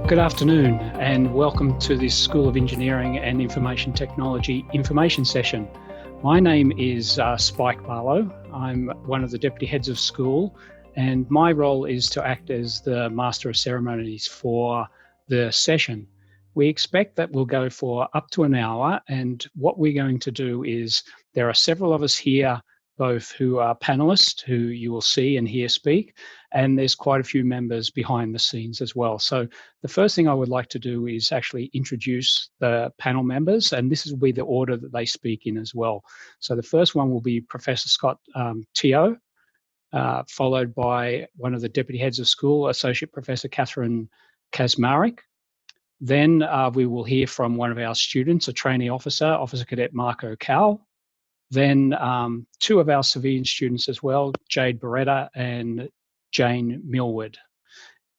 Good afternoon and welcome to this School of Engineering and Information Technology information session. My name is Spike Barlow. I'm one of the Deputy Heads of School and my role is to act as the Master of Ceremonies for the session. We expect that we'll go for up to an hour, and what we're going to do is there are several of us here both who are panelists who you will see and hear speak, and there's quite a few members behind the scenes as well. So the first thing I would like to do is actually introduce the panel members, and this will be the order that they speak in as well. So the first one will be Professor Scott Teo, followed by one of the Deputy Heads of School, Associate Professor Catherine Kasmarek. Then we will hear from one of our students, a trainee officer, Officer Cadet Marco Cowell. Then two of our civilian students as well, Jade Beretta and Jane Millward.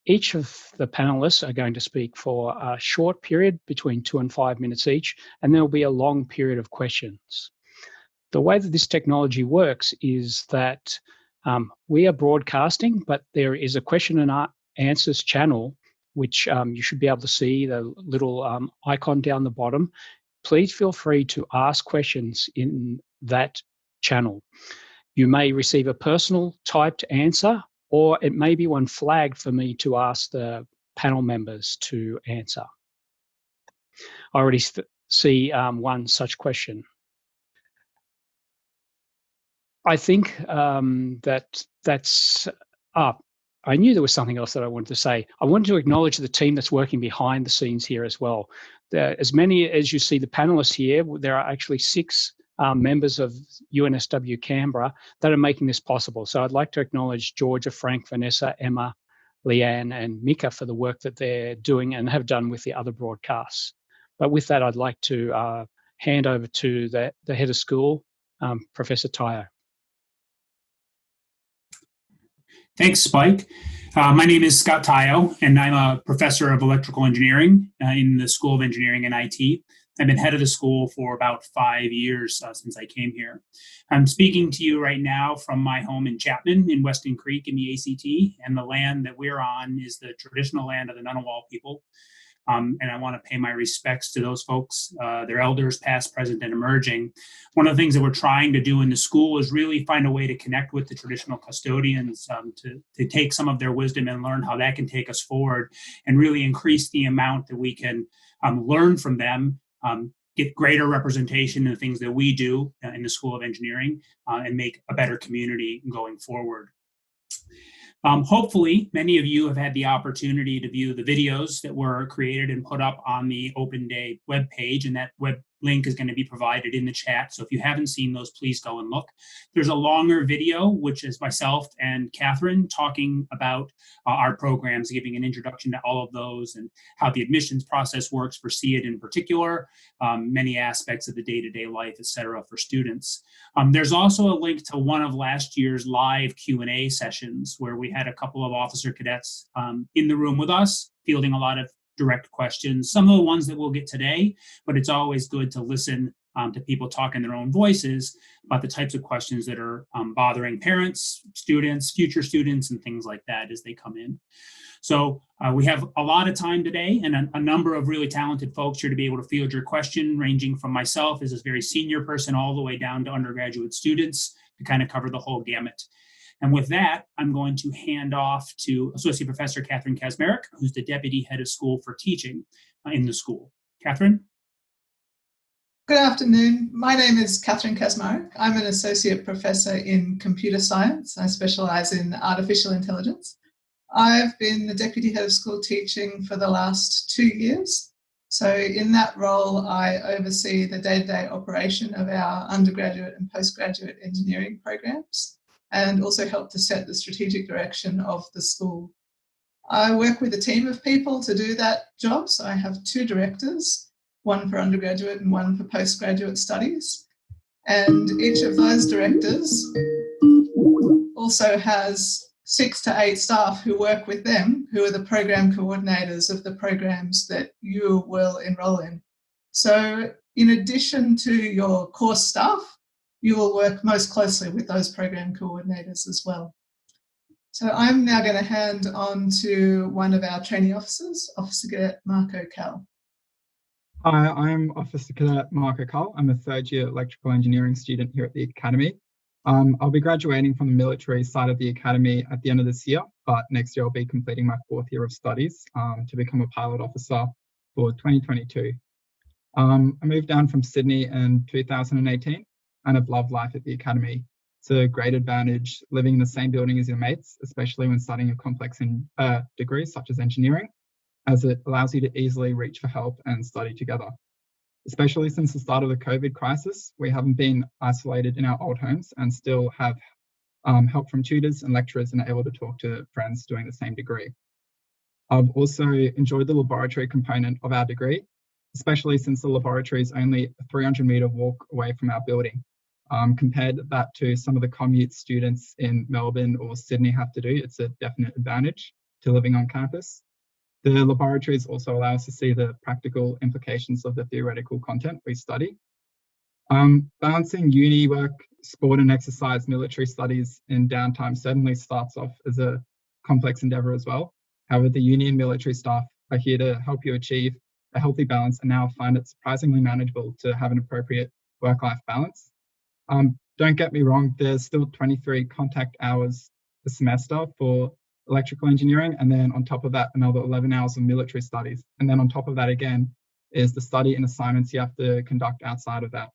Each of the panelists are going to speak for a short period, between 2 and 5 minutes each, and there will be a long period of questions. The way that this technology works is that we are broadcasting, but there is a question and answers channel, which you should be able to see, the little icon down the bottom. Please feel free to ask questions in that channel. You may receive a personal typed answer, or it may be one flagged for me to ask the panel members to answer. I already see one such question. I think that's up. I knew there was something else that I wanted to say. I wanted to acknowledge the team that's working behind the scenes here as well. As many as you see the panelists here, there are actually 6 members of UNSW Canberra that are making this possible. So I'd like to acknowledge Georgia, Frank, Vanessa, Emma, Leanne, and Mika for the work that they're doing and have done with the other broadcasts. But with that, I'd like to hand over to the head of school, Professor Teo. Thanks, Spike. My name is Scott Teo, and I'm a professor of electrical engineering in the School of Engineering and IT. I've been head of the school for about 5 years since I came here. I'm speaking to you right now from my home in Chapman in Weston Creek in the ACT, and the land that we're on is the traditional land of the Ngunnawal people. And I want to pay my respects to those folks, their elders, past, present, and emerging. One of the things that we're trying to do in the school is really find a way to connect with the traditional custodians, to take some of their wisdom and learn how that can take us forward and really increase the amount that we can learn from them, get greater representation in the things that we do in the School of Engineering, and make a better community going forward. Hopefully, many of you have had the opportunity to view the videos that were created and put up on the Open Day webpage, and that web link is going to be provided in the chat. So if you haven't seen those, please go and look. There's a longer video, which is myself and Catherine talking about our programs, giving an introduction to all of those and how the admissions process works for CEID in particular, many aspects of the day-to-day life, et cetera, for students. There's also a link to one of last year's live Q&A sessions where we had a couple of officer cadets in the room with us, fielding a lot of direct questions, some of the ones that we'll get today, but it's always good to listen to people talk in their own voices about the types of questions that are bothering parents, students, future students, and things like that as they come in. So we have a lot of time today and a number of really talented folks here to be able to field your question, ranging from myself as a very senior person all the way down to undergraduate students to kind of cover the whole gamut. And with that, I'm going to hand off to Associate Professor Catherine Kasmarek, who's the Deputy Head of School for Teaching in the school. Catherine? Good afternoon. My name is Catherine Kasmarek. I'm an Associate Professor in Computer Science. I specialise in Artificial Intelligence. I've been the Deputy Head of School Teaching for the last 2 years. So in that role, I oversee the day-to-day operation of our undergraduate and postgraduate engineering programs, and also help to set the strategic direction of the school. I work with a team of people to do that job. So I have 2 directors, one for undergraduate and one for postgraduate studies. And each of those directors also has 6 to 8 staff who work with them, who are the program coordinators of the programs that you will enrol in. So in addition to your course staff, you will work most closely with those program coordinators as well. So I'm now going to hand on to one of our training officers, Officer Cadet Marco Cal. Hi, I'm Officer Cadet Marco Cal. I'm a third-year electrical engineering student here at the Academy. I'll be graduating from the military side of the Academy at the end of this year, but next year I'll be completing my 4th year of studies to become a pilot officer for 2022. I moved down from Sydney in 2018 and I've loved life at the Academy. It's a great advantage living in the same building as your mates, especially when studying a complex degree such as engineering, as it allows you to easily reach for help and study together. Especially since the start of the COVID crisis, we haven't been isolated in our old homes and still have help from tutors and lecturers and are able to talk to friends doing the same degree. I've also enjoyed the laboratory component of our degree, especially since the laboratory is only a 300-metre walk away from our building. Compared that to some of the commute students in Melbourne or Sydney have to do, it's a definite advantage to living on campus. The laboratories also allow us to see the practical implications of the theoretical content we study. Balancing uni work, sport and exercise, military studies in downtime certainly starts off as a complex endeavour as well. However, the uni and military staff are here to help you achieve a healthy balance and now find it surprisingly manageable to have an appropriate work-life balance. Don't get me wrong, there's still 23 contact hours a semester for electrical engineering, and then on top of that, another 11 hours of military studies. And then on top of that again is the study and assignments you have to conduct outside of that.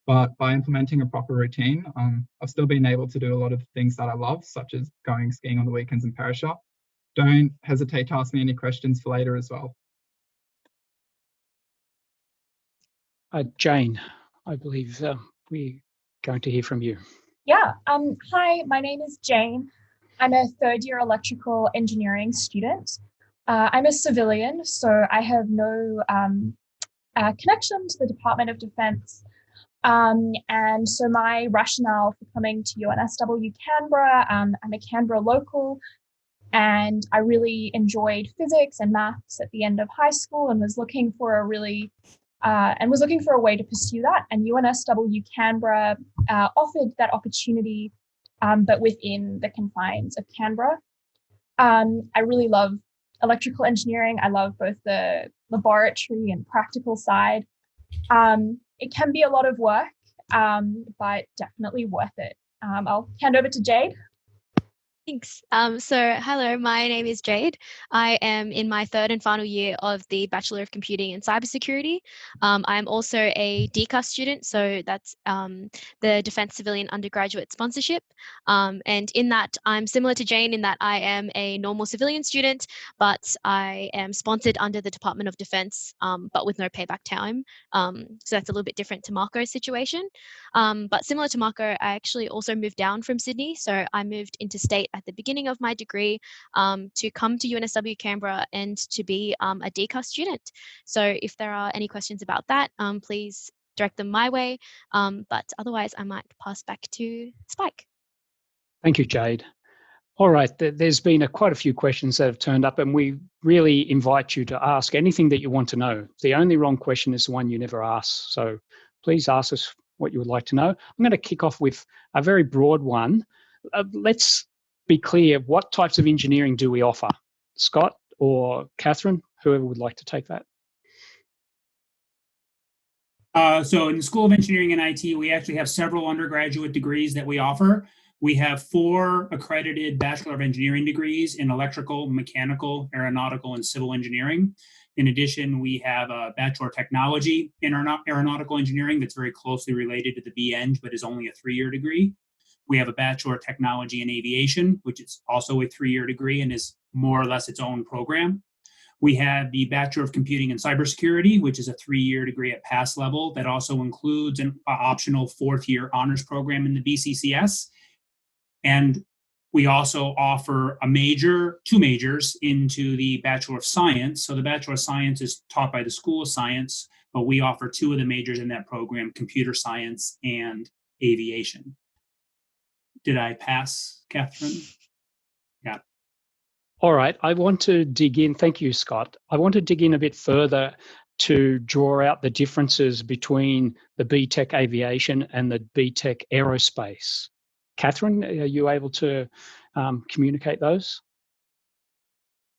But by implementing a proper routine, I've still been able to do a lot of things that I love, such as going skiing on the weekends in Perisher. Don't hesitate to ask me any questions for later as well. Jane, I believe we're going to hear from you. Yeah. Hi, my name is Jane. I'm a third-year electrical engineering student. I'm a civilian, so I have no connection to the Department of Defence. And so my rationale for coming to UNSW Canberra, I'm a Canberra local, and I really enjoyed physics and maths at the end of high school and was looking for a way to pursue that. And UNSW Canberra offered that opportunity, but within the confines of Canberra. I really love electrical engineering. I love both the laboratory and practical side. It can be a lot of work, but definitely worth it. I'll hand over to Jade. Thanks. So hello, my name is Jade. I am in my 3rd and final year of the Bachelor of Computing and Cybersecurity. I'm also a DCUS student, so that's the Defence Civilian Undergraduate Sponsorship. And in that, I'm similar to Jane in that I am a normal civilian student, but I am sponsored under the Department of Defence, but with no payback time. So that's a little bit different to Marco's situation. But similar to Marco, I actually also moved down from Sydney, so I moved interstate at the beginning of my degree to come to UNSW Canberra and to be a DCUS student. So if there are any questions about that, please direct them my way. But otherwise, I might pass back to Spike. Thank you, Jade. All right, there's been quite a few questions that have turned up, and we really invite you to ask anything that you want to know. The only wrong question is the one you never ask. So please ask us what you would like to know. I'm going to kick off with a very broad one. Let's be clear, what types of engineering do we offer? Scott or Catherine, whoever would like to take that. So in the School of Engineering and IT, we actually have several undergraduate degrees that we offer. We have 4 accredited Bachelor of Engineering degrees in electrical, mechanical, aeronautical, and civil engineering. In addition, we have a Bachelor of Technology in aeronautical engineering that's very closely related to the BEng, but is only a 3-year degree. We have a Bachelor of Technology in Aviation, which is also a 3-year degree and is more or less its own program. We have the Bachelor of Computing and Cybersecurity, which is a 3-year degree at pass level that also includes an optional 4th-year honors program in the BCCS. And we also offer two majors into the Bachelor of Science. So the Bachelor of Science is taught by the School of Science, but we offer 2 of the majors in that program, Computer Science and Aviation. Did I pass, Catherine? Yeah. All right, I want to dig in. Thank you, Scott. I want to dig in a bit further to draw out the differences between the BTEC Aviation and the BTEC Aerospace. Catherine, are you able to communicate those?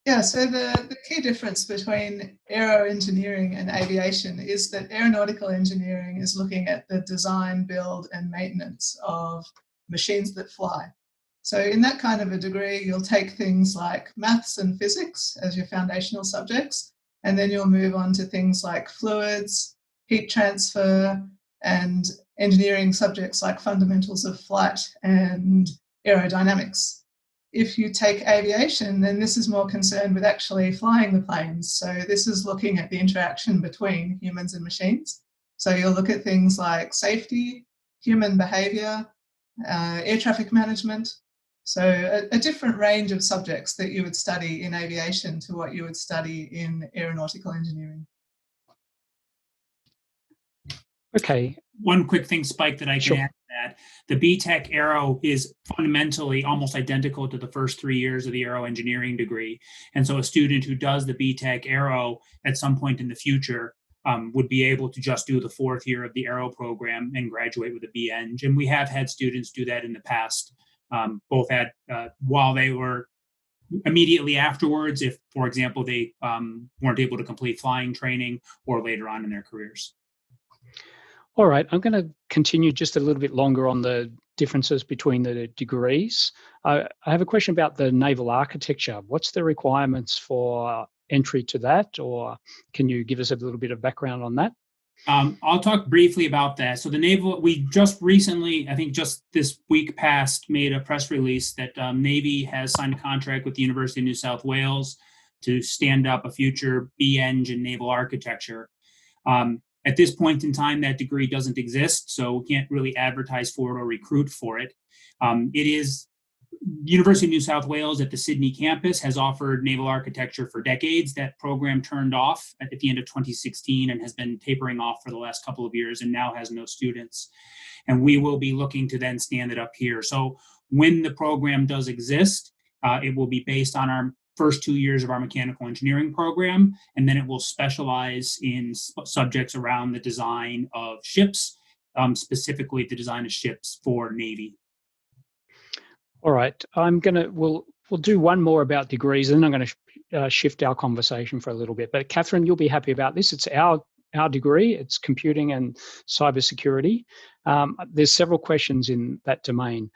Yeah, so the key difference between aero engineering and aviation is that aeronautical engineering is looking at the design, build, and maintenance of machines that fly. So in that kind of a degree, you'll take things like maths and physics as your foundational subjects, and then you'll move on to things like fluids, heat transfer, and engineering subjects like fundamentals of flight and aerodynamics. If you take aviation, then this is more concerned with actually flying the planes. So this is looking at the interaction between humans and machines. So you'll look at things like safety, human behaviour, air traffic management. So a different range of subjects that you would study in aviation to what you would study in aeronautical engineering. Okay. One quick thing, Spike, that I can add to that. The BTech Aero is fundamentally almost identical to the first 3 years of the aero engineering degree. And so a student who does the BTech Aero at some point in the future would be able to just do the 4th year of the aero program and graduate with a B-Eng. And we have had students do that in the past, both at while they were immediately afterwards, if, for example, they weren't able to complete flying training, or later on in their careers. All right, I'm going to continue just a little bit longer on the differences between the degrees. I have a question about the naval architecture. What's the requirements for entry to that, or can you give us a little bit of background on that? I'll talk briefly about that. So the Naval, we just recently, I think just this week past, made a press release that Navy has signed a contract with the University of New South Wales to stand up a future B-Eng in naval architecture. At this point in time, that degree doesn't exist, so we can't really advertise for it or recruit for it. It is University of New South Wales at the Sydney campus has offered naval architecture for decades. That program turned off at the end of 2016 and has been tapering off for the last couple of years and now has no students. And we will be looking to then stand it up here. So when the program does exist, it will be based on our first 2 years of our mechanical engineering program, and then it will specialize in subjects around the design of ships, specifically the design of ships for Navy. All right, we'll do one more about degrees, and then I'm going to shift our conversation for a little bit. But Catherine, you'll be happy about this. It's our degree. It's computing and cybersecurity. There's several questions in that domain.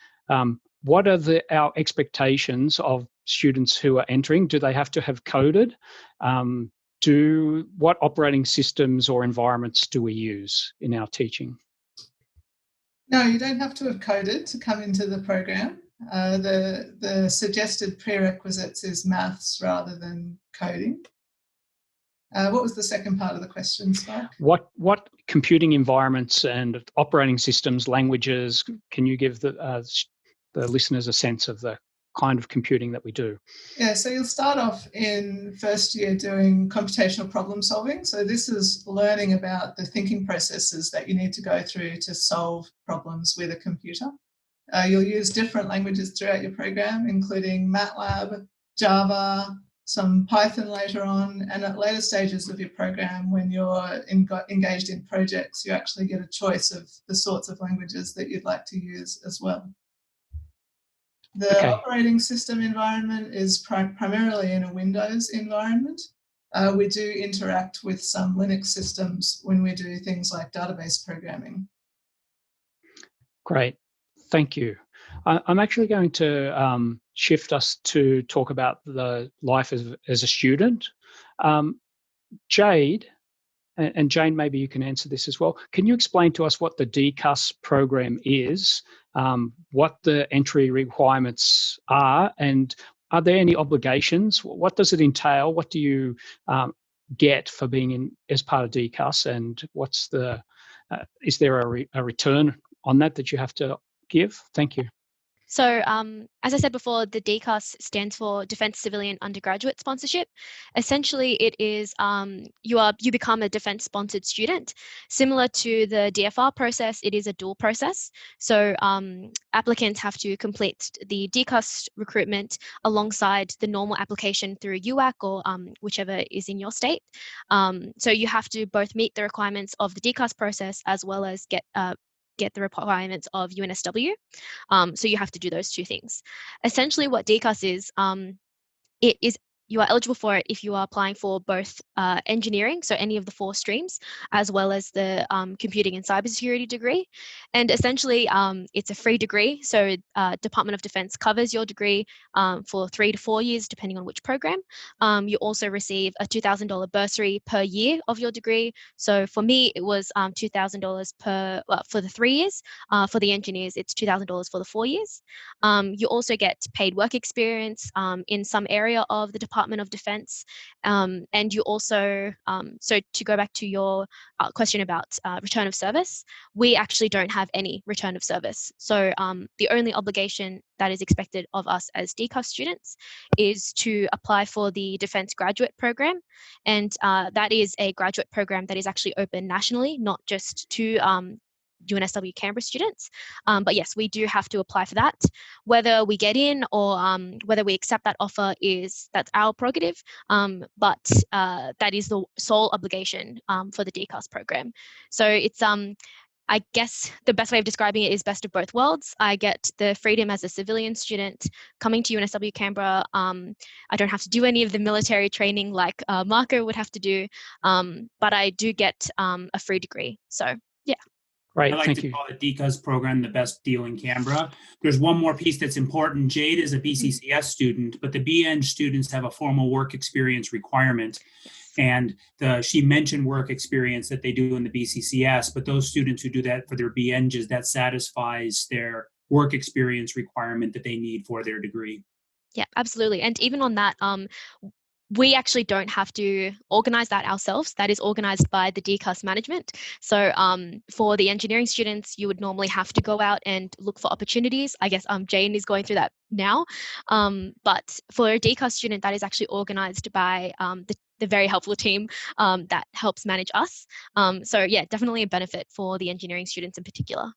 What are our expectations of students who are entering? Do they have to have coded? What operating systems or environments do we use in our teaching? No, you don't have to have coded to come into the program. The suggested prerequisites is maths rather than coding. What was the second part of the question, Spike? What computing environments and operating systems, languages, can you give the listeners a sense of the kind of computing that we do? Yeah, so you'll start off in first year doing computational problem solving. So this is learning about the thinking processes that you need to go through to solve problems with a computer. You'll use different languages throughout your program, including MATLAB, Java, some Python later on, and at later stages of your program, when you're engaged in projects, you actually get a choice of the sorts of languages that you'd like to use as well. The operating system environment is primarily in a Windows environment. We do interact with some Linux systems when we do things like database programming. Great, thank you. I'm actually going to shift us to talk about the life as a student. Jade, and Jane, maybe you can answer this as well. Can you explain to us what the DCUS program is, what the entry requirements are, and are there any obligations? What does it entail? What do you get for being as part of DCUS, and what's is there a return on that you have to give? Thank you. So as I said before, the DCUS stands for Defence Civilian Undergraduate Sponsorship. Essentially, it is you become a defence-sponsored student. Similar to the DFR process, it is a dual process. So applicants have to complete the DCUS recruitment alongside the normal application through UAC or whichever is in your state. So you have to both meet the requirements of the DCUS process as well as get get the requirements of UNSW. So you have to do those two things. Essentially, what DCAS is, it is you are eligible for it if you are applying for both engineering, so any of the 4 streams, as well as the computing and cybersecurity degree. And essentially, it's a free degree. So Department of Defense covers your degree for 3 to 4 years, depending on which program. You also receive a $2,000 bursary per year of your degree. So for me, it was $2,000 for the 3 years. For the engineers, it's $2,000 for the 4 years. You also get paid work experience in some area of the Department of Defense. And you also, so to go back to your question about return of service, we actually don't have any return of service. So the only obligation that is expected of us as DCAS students is to apply for the Defense Graduate Program. And that is a graduate program that is actually open nationally, not just to UNSW Canberra students. But yes, we do have to apply for that. Whether we get in or whether we accept that offer that's our prerogative. But that is the sole obligation for the DCAS program. So it's I guess the best way of describing it is best of both worlds. I get the freedom as a civilian student coming to UNSW Canberra. I don't have to do any of the military training like Marco would have to do, but I do get a free degree. So yeah. Great, I like thank to you. call the DCAS program the best deal in Canberra. There's one more piece that's important. Jade is a BCCS student, but the BEng students have a formal work experience requirement. And she mentioned work experience that they do in the BCCS, but those students who do that for their BEngs, that satisfies their work experience requirement that they need for their degree. Yeah, absolutely. And even on that, we actually don't have to organize that ourselves. That is organized by the DCAS management. So for the engineering students, you would normally have to go out and look for opportunities. I guess Jane is going through that now. But for a DCAS student, that is actually organized by the very helpful team that helps manage us. So yeah, definitely a benefit for the engineering students in particular.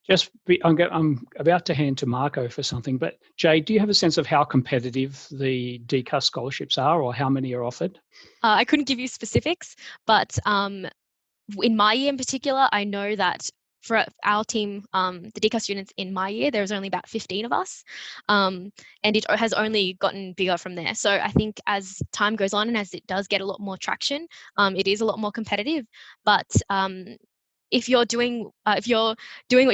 I'm about to hand to Marco for something, but Jade, do you have a sense of how competitive the DCAS scholarships are or how many are offered? I couldn't give you specifics, but in my year in particular, I know that for our team, the DCAS students in my year, there's only about 15 of us, and it has only gotten bigger from there. So I think as time goes on and as it does get a lot more traction, it is a lot more competitive. But if you're doing what you're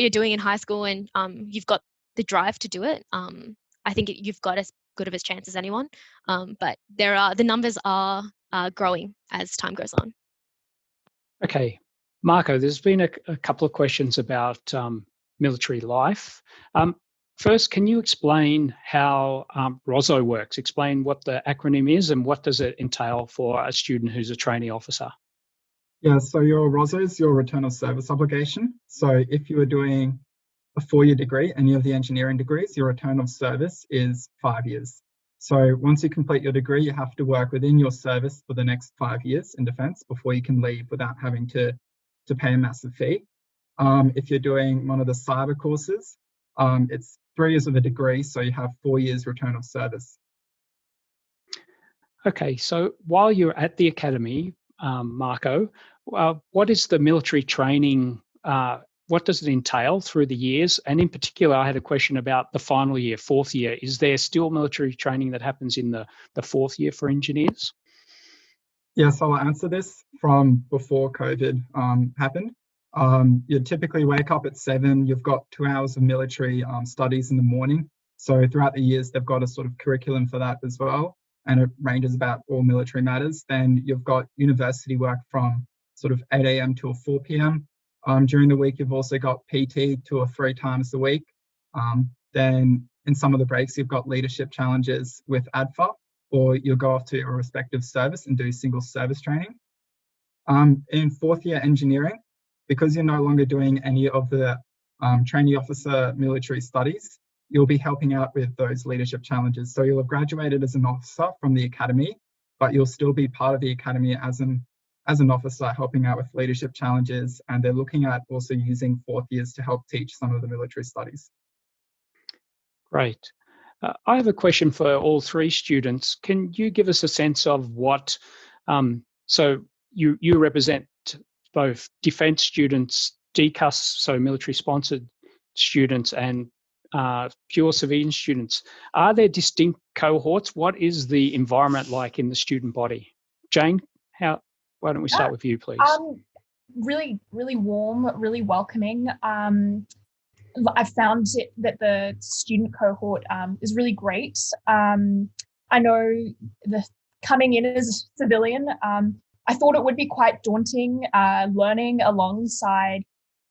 doing in high school and you've got the drive to do it, I think you've got as good of a chance as anyone. But the numbers are growing as time goes on. Okay, Marco, there's been a couple of questions about military life. First, can you explain how ROSO works? Explain what the acronym is and what does it entail for a student who's a trainee officer? Yeah, so your ROSO is your return of service obligation. So if you are doing a 4-year degree, any of the engineering degrees, your return of service is 5 years. So once you complete your degree, you have to work within your service for the next 5 years in defence before you can leave without having to pay a massive fee. If you're doing one of the cyber courses, it's 3 years of a degree, so you have 4 years return of service. Okay, so while you're at the academy, Marco, what is the military training? What does it entail through the years? And in particular, I had a question about the final year, 4th year. Is there still military training that happens in the 4th year for engineers? Yes, I'll answer this from before COVID happened. You'd typically wake up at 7, you've got 2 hours of military studies in the morning. So throughout the years, they've got a sort of curriculum for that as well. And it ranges about all military matters. Then you've got university work from sort of 8 a.m. till 4 p.m. During the week, you've also got PT 2 or 3 times a week. Then in some of the breaks, you've got leadership challenges with ADFA, or you'll go off to your respective service and do single service training. In 4th year engineering, because you're no longer doing any of the trainee officer military studies, you'll be helping out with those leadership challenges. So you'll have graduated as an officer from the academy, but you'll still be part of the academy as an officer helping out with leadership challenges. And they're looking at also using 4th years to help teach some of the military studies. Great. I have a question for all 3 students. Can you give us a sense of what, so you represent both defence students DCUS, so military-sponsored students, and pure civilian students. Are there distinct cohorts? What is the environment like in the student body? Jane, why don't we start with you, please? Really, really warm, really welcoming. I've found that the student cohort is really great. I know coming in as a civilian, I thought it would be quite daunting learning alongside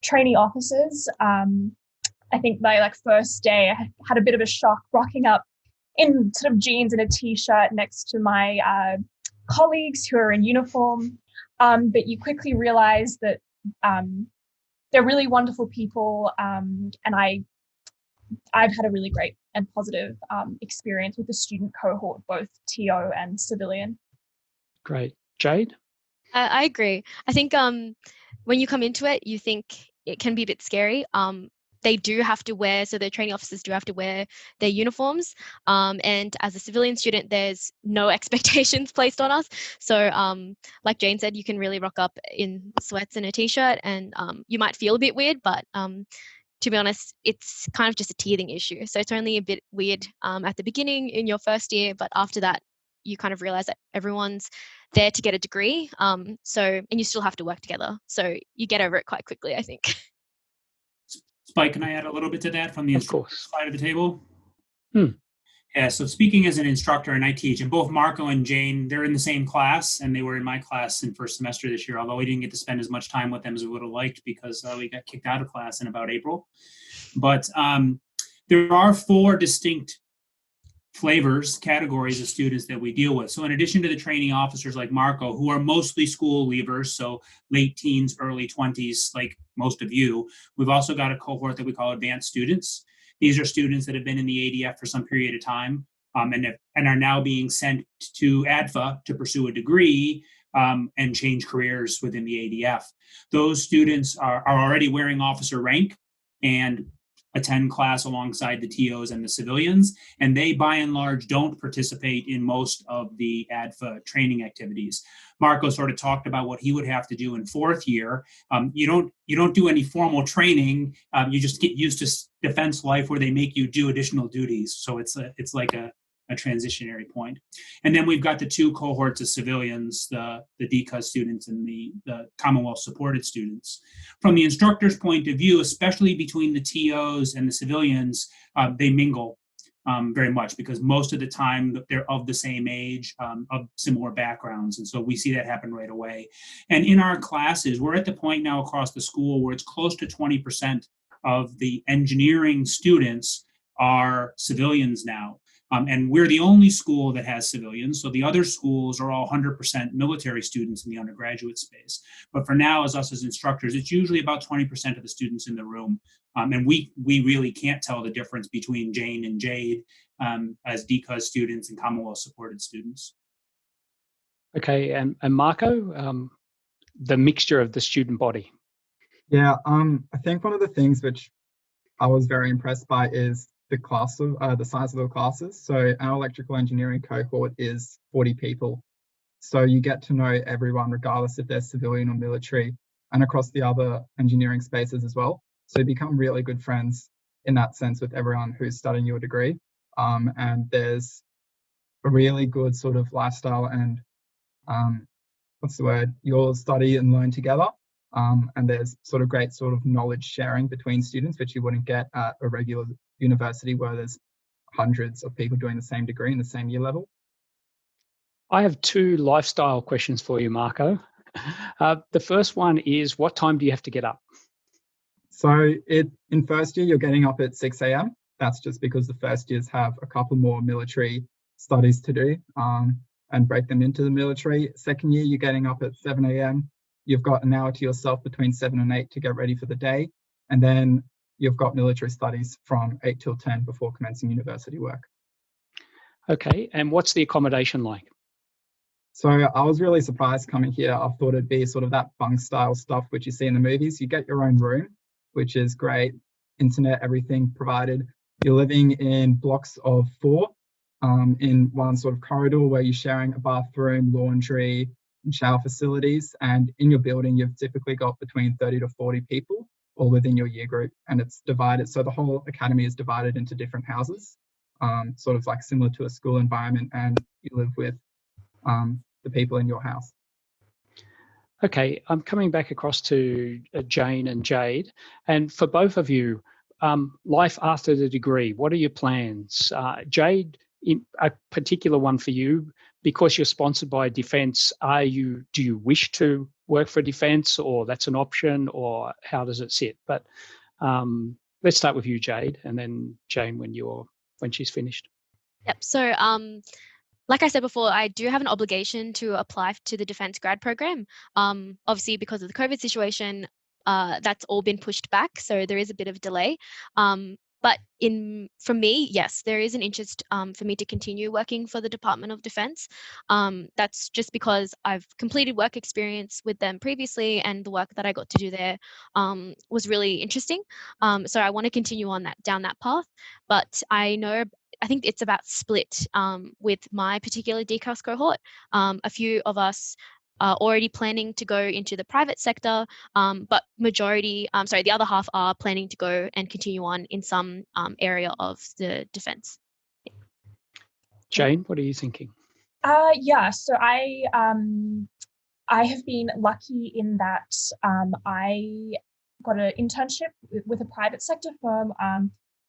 trainee officers. I think my first day I had a bit of a shock rocking up in sort of jeans and a t-shirt next to my colleagues who are in uniform. But you quickly realize that they're really wonderful people, and I've had a really great and positive experience with the student cohort, both TO and civilian. Great. Jade? I agree. I think when you come into it, you think it can be a bit scary. They do have to wear, so the training officers do have to wear their uniforms. And as a civilian student, there's no expectations placed on us. So like Jane said, you can really rock up in sweats and a t-shirt, and you might feel a bit weird, but to be honest, it's kind of just a teething issue. So it's only a bit weird at the beginning in your first year, but after that, you kind of realize that everyone's there to get a degree. And you still have to work together. So you get over it quite quickly, I think. Spike, can I add a little bit to that from the instructor side of the table? Yeah, so speaking as an instructor, and I teach, and both Marco and Jane, they're in the same class, and they were in my class in first semester this year, although we didn't get to spend as much time with them as we would have liked because we got kicked out of class in about April. But there are 4 distinct categories of students that we deal with. So in addition to the training officers like Marco, who are mostly school leavers, so late teens, early 20s, like most of you, we've also got a cohort that we call advanced students. These are students that have been in the ADF for some period of time and are now being sent to ADFA to pursue a degree and change careers within the ADF. Those students are already wearing officer rank and attend class alongside the TOs and the civilians, and they by and large don't participate in most of the ADFA training activities. Marco sort of talked about what he would have to do in 4th year. You don't do any formal training. You just get used to defense life where they make you do additional duties. So it's like a transitionary point. And then we've got the 2 cohorts of civilians, the DCUS students and the Commonwealth supported students. From the instructor's point of view, especially between the TOs and the civilians, they mingle very much because most of the time they're of the same age, of similar backgrounds. And so we see that happen right away. And in our classes, we're at the point now across the school where it's close to 20% of the engineering students are civilians now. And we're the only school that has civilians. So the other schools are all 100% military students in the undergraduate space. But for now, as instructors, it's usually about 20% of the students in the room. And we really can't tell the difference between Jane and Jade as DCUS students and Commonwealth supported students. Okay, and Marco, the mixture of the student body. Yeah, I think one of the things which I was very impressed by is the size of the classes. So our electrical engineering cohort is 40 people. So you get to know everyone regardless if they're civilian or military, and across the other engineering spaces as well. So you become really good friends in that sense with everyone who's studying your degree. And there's a really good sort of lifestyle and you'll study and learn together. And there's sort of great sort of knowledge sharing between students, which you wouldn't get at a regular university where there's hundreds of people doing the same degree in the same year level. I have 2 lifestyle questions for you, Marco. The first one is, what time do you have to get up? So in first year, you're getting up at 6 a.m. That's just because the first years have a couple more military studies to do and break them into the military. Second year, you're getting up at 7 a.m. You've got an hour to yourself between 7 and 8 to get ready for the day. And then you've got military studies from 8 till 10 before commencing university work. Okay, and what's the accommodation like? So I was really surprised coming here. I thought it'd be sort of that bunk style stuff which you see in the movies. You get your own room, which is great. Internet, everything provided. You're living in blocks of 4 in one sort of corridor where you're sharing a bathroom, laundry, shower facilities, and in your building you've typically got between 30 to 40 people all within your year group, and it's divided, so the whole academy is divided into different houses, sort of like similar to a school environment, and you live with the people in your house. Okay, I'm coming back across to Jane and Jade, and for both of you, life after the degree, what are your plans? Jade, in a particular one for you, because you're sponsored by Defence, do you wish to work for Defence, or that's an option, or how does it sit? But let's start with you, Jade, and then Jane when she's finished. Yep. So like I said before, I do have an obligation to apply to the Defence grad program. Obviously, because of the COVID situation, that's all been pushed back, so there is a bit of a delay. But for me, yes, there is an interest for me to continue working for the Department of Defence. That's just because I've completed work experience with them previously, and the work that I got to do there was really interesting. So I want to continue on down that path. But I think it's about split with my particular DCAS cohort. A few of us are already planning to go into the private sector, but the other half are planning to go and continue on in some area of the defence. Jane, what are you thinking? Yeah, so I have been lucky in that I got an internship with a private sector firm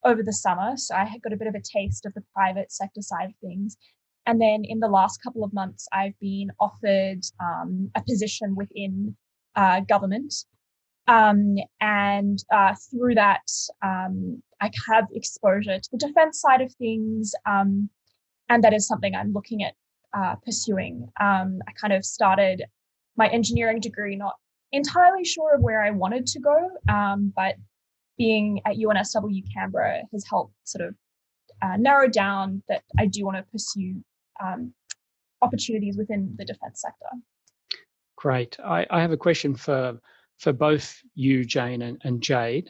over the summer, so I had got a bit of a taste of the private sector side of things. And then in the last couple of months, I've been offered a position within government. And through that, I have exposure to the defence side of things. And that is something I'm looking at pursuing. I kind of started my engineering degree not entirely sure of where I wanted to go, but being at UNSW Canberra has helped sort of narrow down that I do want to pursue opportunities within the defence sector. Great. I have a question for both you, Jane, and Jade.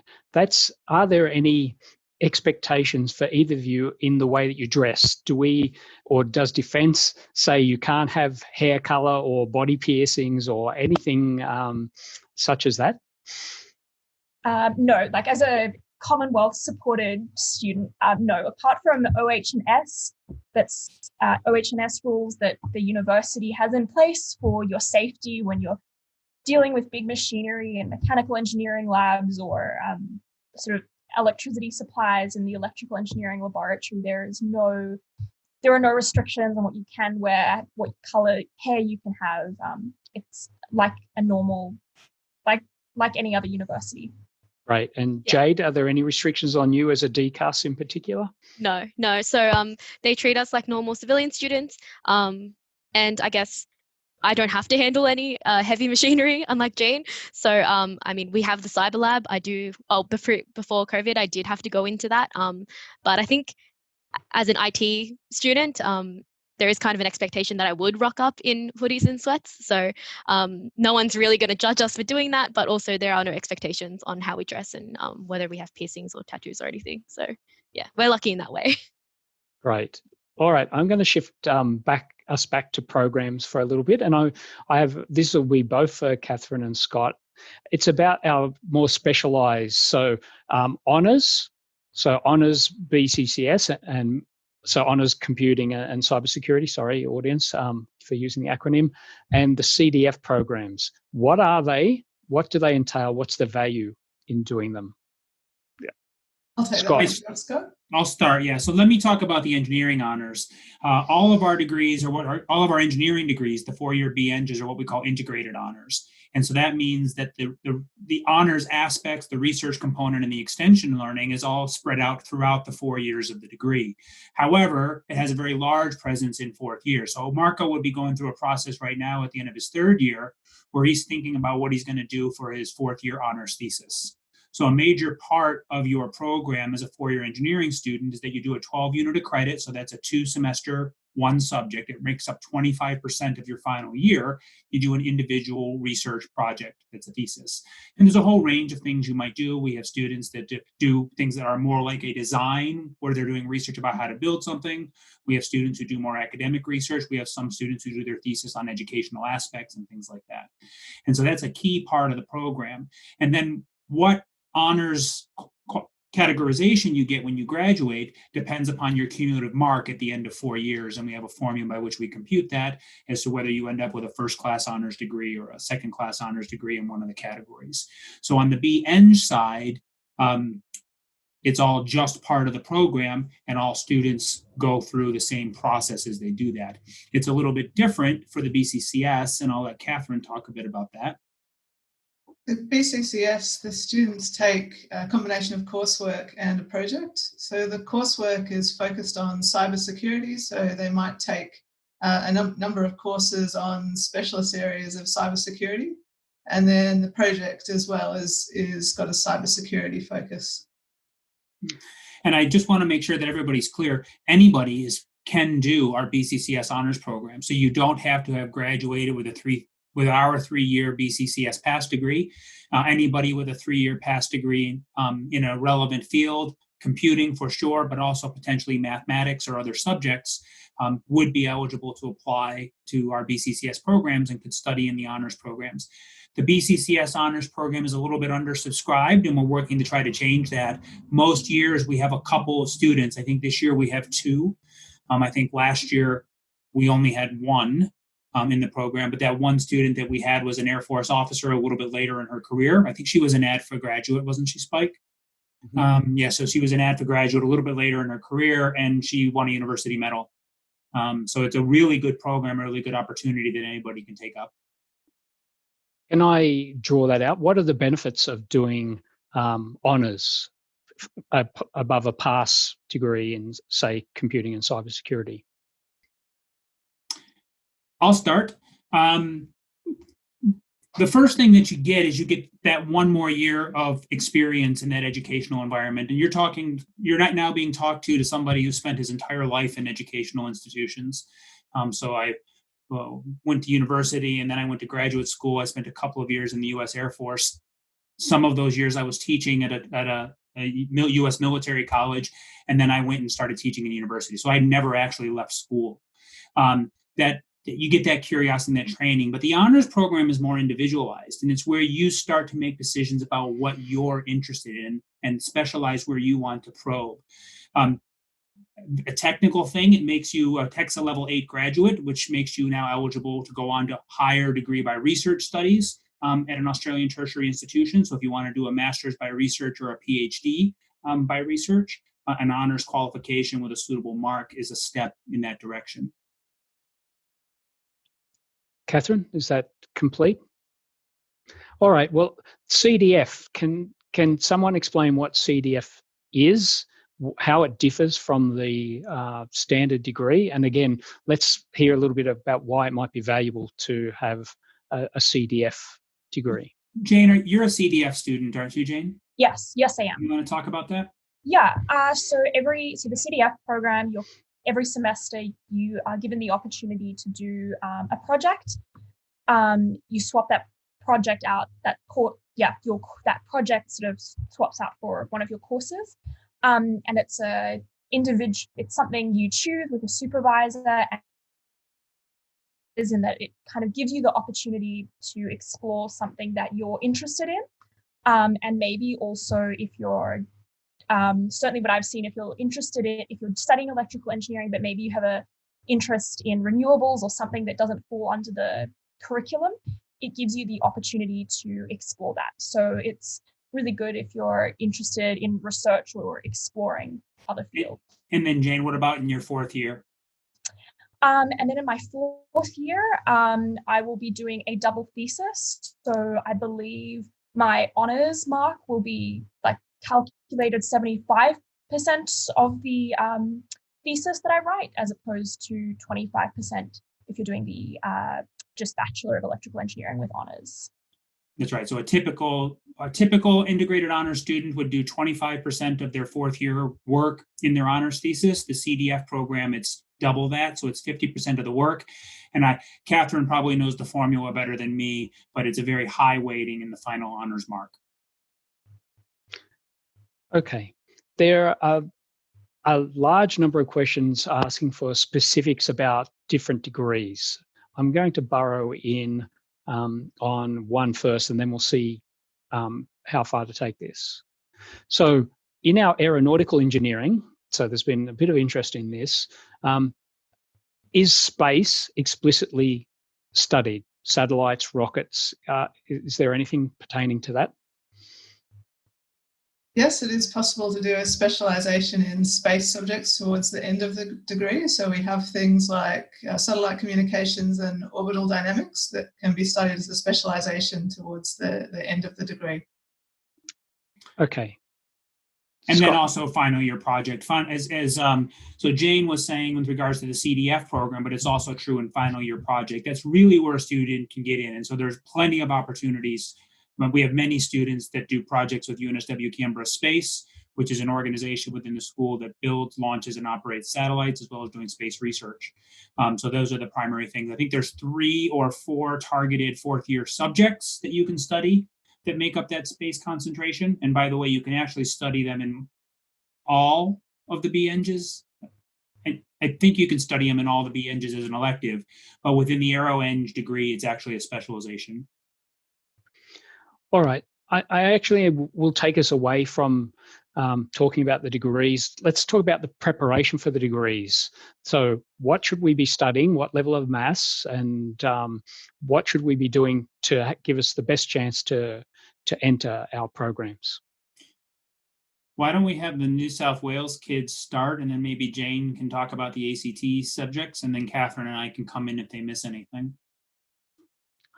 Are there any expectations for either of you in the way that you dress? Does Defence say you can't have hair colour or body piercings or anything such as that? No, like as a Commonwealth supported student, no, apart from OH&S, that's OH&S rules that the university has in place for your safety when you're dealing with big machinery and mechanical engineering labs, or sort of electricity supplies in the electrical engineering laboratory. There are no restrictions on what you can wear, what color hair you can have. It's like a normal, like any other university. Right. And Jade, are there any restrictions on you as a DCAS in particular? No. So they treat us like normal civilian students. And I guess I don't have to handle any heavy machinery, unlike Jane. So, I mean, we have the cyber lab. Before COVID, I did have to go into that. But I think as an IT student, there is kind of an expectation that I would rock up in hoodies and sweats. So no one's really going to judge us for doing that, but also there are no expectations on how we dress and whether we have piercings or tattoos or anything. So yeah, we're lucky in that way. Great. All right, I'm going to shift us back to programs for a little bit, and this will be both for Catherine and Scott. It's about our more specialised, so honours, BCCS, and so honours computing and cybersecurity. Sorry, audience, for using the acronym, and the CDF programs. What are they? What do they entail? What's the value in doing them? Yeah. I'll take that. Scott. I'll start. Yeah. So let me talk about the engineering honors. All of our degrees all of our engineering degrees, the 4-year BEngs, are what we call integrated honors. And so that means that the honors aspects, the research component, and the extension learning is all spread out throughout the 4 years of the degree. However, it has a very large presence in 4th year. So Marco would be going through a process right now at the end of his 3rd year where he's thinking about what he's going to do for his 4th year honors thesis. So a major part of your program as a 4-year engineering student is that you do a 12 unit of credit. So that's a 2-semester one subject. It makes up 25% of your final year. You do an individual research project that's a thesis. And there's a whole range of things you might do. We have students that do things that are more like a design, where they're doing research about how to build something. We have students who do more academic research. We have some students who do their thesis on educational aspects and things like that. And so that's a key part of the program. And then what honors categorization you get when you graduate depends upon your cumulative mark at the end of 4 years. And we have a formula by which we compute that as to whether you end up with a first class honors degree or a second class honors degree in one of the categories. So on the BEng side, it's all just part of the program, and all students go through the same process as they do that. It's a little bit different for the BCCS, and I'll let Catherine talk a bit about that. The BCCS, the students take a combination of coursework and a project. So the coursework is focused on cybersecurity. So they might take a number of courses on specialist areas of cybersecurity. And then the project as well is got a cybersecurity focus. And I just want to make sure that everybody's clear. Anybody can do our BCCS honors program. So you don't have to have graduated with our 3-year BCCS pass degree. Anybody with a 3-year pass degree in a relevant field, computing for sure, but also potentially mathematics or other subjects, would be eligible to apply to our BCCS programs and could study in the honors programs. The BCCS honors program is a little bit undersubscribed, and we're working to try to change that. Most years we have a couple of students. I think this year we have 2. I think last year we only had 1. In the program, but that one student that we had was an Air Force officer a little bit later in her career. I think she was an ad for graduate, wasn't she, Spike? Mm-hmm. So she was an ad for graduate a little bit later in her career, and she won a university medal. So it's a really good program, a really good opportunity that anybody can take up. Can I draw that out? What are the benefits of doing honours above a pass degree in, say, computing and cybersecurity? I'll start. The first thing that you get is you get that one more year of experience in that educational environment. And you're not now being talked to somebody who spent his entire life in educational institutions. So I went to university, and then I went to graduate school. I spent a couple of years in the U.S. Air Force. Some of those years I was teaching at a U.S. military college, and then I went and started teaching in university. So I never actually left school. That you get that curiosity and that training, but the honors program is more individualized, and it's where you start to make decisions about what you're interested in and specialize where you want to probe. A technical thing, it makes you a TEXA level 8 graduate, which makes you now eligible to go on to higher degree by research studies at an Australian tertiary institution. So if you want to do a master's by research or a PhD by research, an honors qualification with a suitable mark is a step in that direction. Catherine, is that complete? All right. Well, CDF, can someone explain what CDF is, how it differs from the standard degree? And again, let's hear a little bit about why it might be valuable to have a CDF degree. Jane, you're a CDF student, aren't you, Jane? Yes, I am. You want to talk about that? Yeah. So the CDF program, every semester you are given the opportunity to do a project. You swap that project out. That project sort of swaps out for one of your courses, and it's it's something you choose with a supervisor. And is in that it kind of gives you the opportunity to explore something that you're interested in, and maybe also if you're certainly what I've seen, if you're studying electrical engineering, but maybe you have a interest in renewables or something that doesn't fall under the curriculum, it gives you the opportunity to explore that. So it's really good if you're interested in research or exploring other fields. And then Jane, what about in your 4th year? And then in my 4th year, I will be doing a double thesis. So I believe my honors mark will be calculated 75% of the thesis that I write, as opposed to 25% if you're doing the just Bachelor of Electrical Engineering with honors. That's right. So a typical integrated honors student would do 25% of their fourth year work in their honors thesis. The CDF program, it's double that. So it's 50% of the work. And Catherine probably knows the formula better than me, but it's a very high weighting in the final honors mark. Okay. There are a large number of questions asking for specifics about different degrees. I'm going to burrow in on one first, and then we'll see how far to take this. So in our aeronautical engineering, so there's been a bit of interest in this, is space explicitly studied? Satellites, rockets, is there anything pertaining to that? Yes, it is possible to do a specialisation in space subjects towards the end of the degree. So we have things like satellite communications and orbital dynamics that can be studied as a specialisation towards the end of the degree. Okay. And Scott. then also final year project. So Jane was saying with regards to the CDF program, but it's also true in final year project. That's really where a student can get in. And so there's plenty of opportunities. We have many students that do projects with UNSW Canberra Space, which is an organization within the school that builds, launches, and operates satellites, as well as doing space research. So those are the primary things. I think there's 3 or 4 targeted fourth year subjects that you can study that make up that space concentration. And by the way, you can actually study them in all of the B-Engs. I think you can study them in all the B-Engs as an elective, but within the Aero-Eng degree, it's actually a specialization. All right. I actually will take us away from talking about the degrees. Let's talk about the preparation for the degrees. So what should we be studying? What level of maths? And what should we be doing to give us the best chance to enter our programs? Why don't we have the New South Wales kids start, and then maybe Jane can talk about the ACT subjects, and then Catherine and I can come in if they miss anything.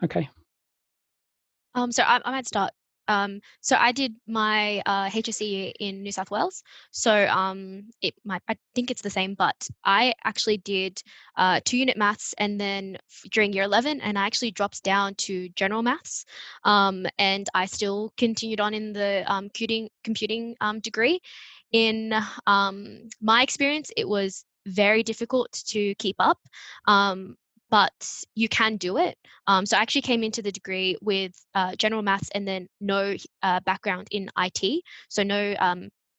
Okay. So I might start. So I did my HSC in New South Wales. So I think it's the same, but I actually did 2-unit maths, and then during year 11, and I actually dropped down to general maths, and I still continued on in the computing degree. In my experience, it was very difficult to keep up. But you can do it. So I actually came into the degree with general maths and then no background in IT, so no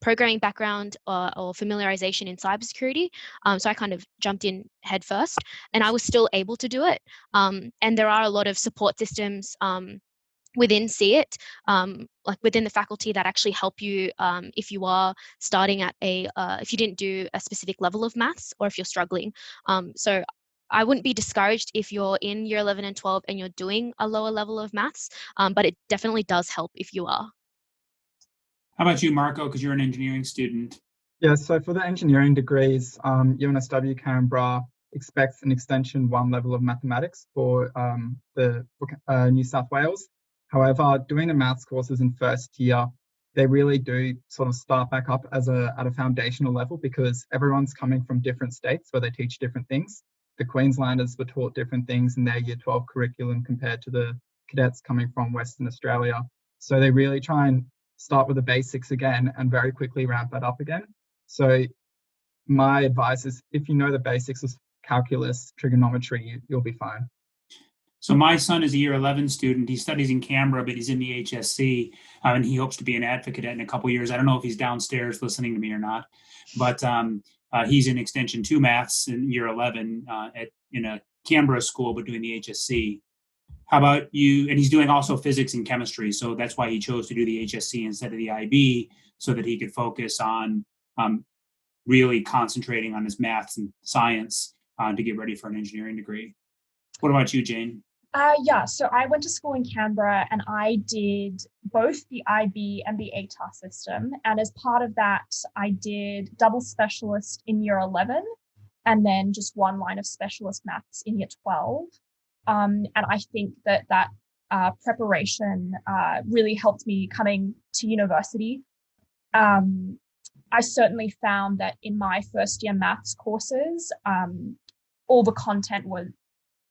programming background or familiarization in cybersecurity. So I kind of jumped in head first, and I was still able to do it. And there are a lot of support systems within CIT, like within the faculty, that actually help you if you are starting at if you didn't do a specific level of maths, or if you're struggling. So I wouldn't be discouraged if you're in year 11 and 12 and you're doing a lower level of maths, but it definitely does help if you are. How about you, Marco, because you're an engineering student? Yeah, so for the engineering degrees, UNSW Canberra expects an Extension 1 level of mathematics for New South Wales. However, doing the maths courses in first year, they really do sort of start back up at a foundational level, because everyone's coming from different states where they teach different things. The Queenslanders were taught different things in their year 12 curriculum compared to the cadets coming from Western Australia. So they really try and start with the basics again and very quickly ramp that up again. So my advice is, if you know the basics of calculus, trigonometry, you'll be fine. So my son is a year 11 student. He studies in Canberra, but he's in the HSC, and he hopes to be an advocate in a couple of years. I don't know if he's downstairs listening to me or not, but he's in Extension 2 maths in year 11 in a Canberra school, but doing the HSC. How about you? And he's doing also physics and chemistry, so that's why he chose to do the HSC instead of the IB, so that he could focus on really concentrating on his maths and science to get ready for an engineering degree. What about you, Jane? Yeah, so I went to school in Canberra, and I did both the IB and the ATAR system. And as part of that, I did double specialist in year 11, and then just one line of specialist maths in year 12. And I think that preparation really helped me coming to university. I certainly found that in my first year maths courses, all the content was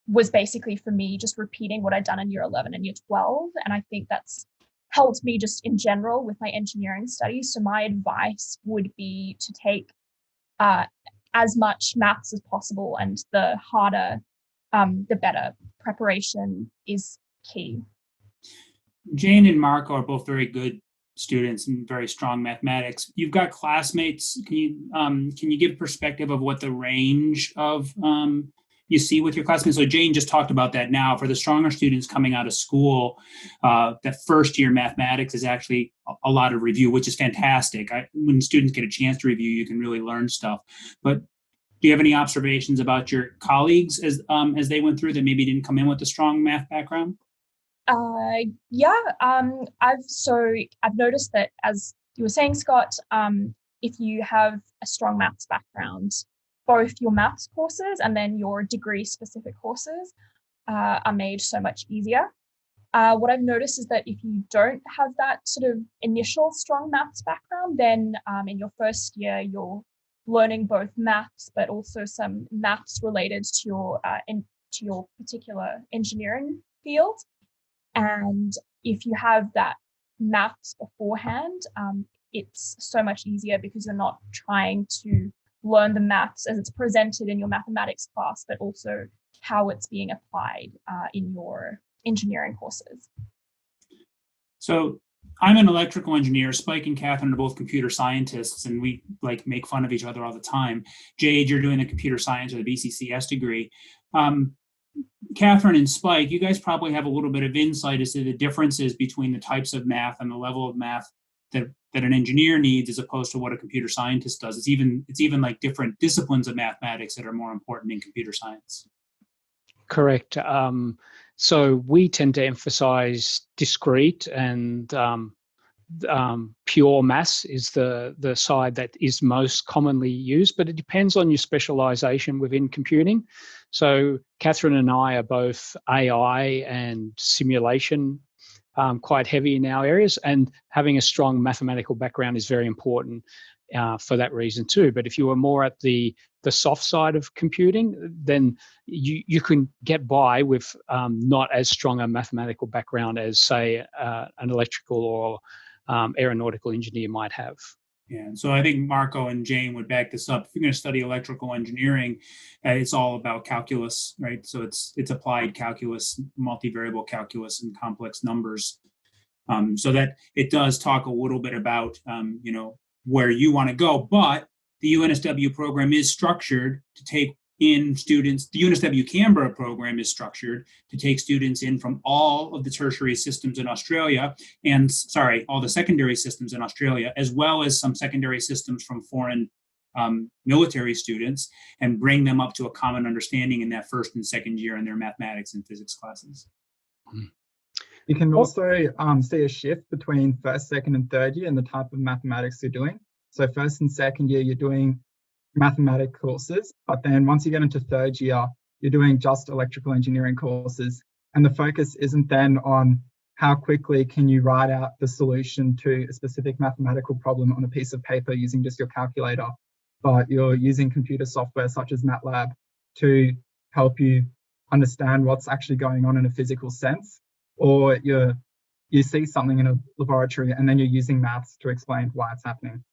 was basically for me just repeating what I'd done in year 11 and year 12. And I think that's helped me just in general with my engineering studies. So my advice would be to take as much maths as possible, and the harder, the better. Preparation is key. Jane and Marco are both very good students and very strong mathematics. You've got classmates. Can you give perspective of what the range of you see with your classmates? So Jane just talked about that. Now, for the stronger students coming out of school, that first year mathematics is actually a lot of review, which is fantastic. When students get a chance to review, you can really learn stuff. But do you have any observations about your colleagues as they went through that maybe didn't come in with a strong math background? I've noticed that, as you were saying, Scott, if you have a strong maths background, both your maths courses and then your degree specific courses are made so much easier. What I've noticed is that if you don't have that sort of initial strong maths background, then in your first year, you're learning both maths, but also some maths related to your particular engineering field. And if you have that maths beforehand, it's so much easier because you're not trying to learn the maths as it's presented in your mathematics class, but also how it's being applied in your engineering courses. So I'm an electrical engineer. Spike and Catherine are both computer scientists, and we make fun of each other all the time. Jade, you're doing the computer science or the BCCS degree. Catherine and Spike, you guys probably have a little bit of insight as to the differences between the types of math and the level of math that an engineer needs as opposed to what a computer scientist does. It's even like different disciplines of mathematics that are more important in computer science. Correct. So we tend to emphasize discrete and pure maths is the side that is most commonly used, but it depends on your specialization within computing. So Catherine and I are both AI and simulation quite heavy in our areas, and having a strong mathematical background is very important for that reason too. But if you are more at the soft side of computing, then you can get by with not as strong a mathematical background as, say, an electrical or aeronautical engineer might have. Yeah, so I think Marco and Jane would back this up. If you're going to study electrical engineering, it's all about calculus, right? So it's applied calculus, multivariable calculus, and complex numbers. So that it does talk a little bit about where you want to go, but the UNSW program is structured to take in students. The UNSW Canberra program is structured to take students in from all of the tertiary systems in Australia, all the secondary systems in Australia, as well as some secondary systems from foreign military students, and bring them up to a common understanding in that first and second year in their mathematics and physics classes. You can also see a shift between first, second, and third year and the type of mathematics you're doing. So first and second year, you're doing mathematics courses, but then once you get into third year, you're doing just electrical engineering courses. And the focus isn't then on how quickly can you write out the solution to a specific mathematical problem on a piece of paper using just your calculator, but you're using computer software such as MATLAB to help you understand what's actually going on in a physical sense. Or you see something in a laboratory and then you're using maths to explain why it's happening.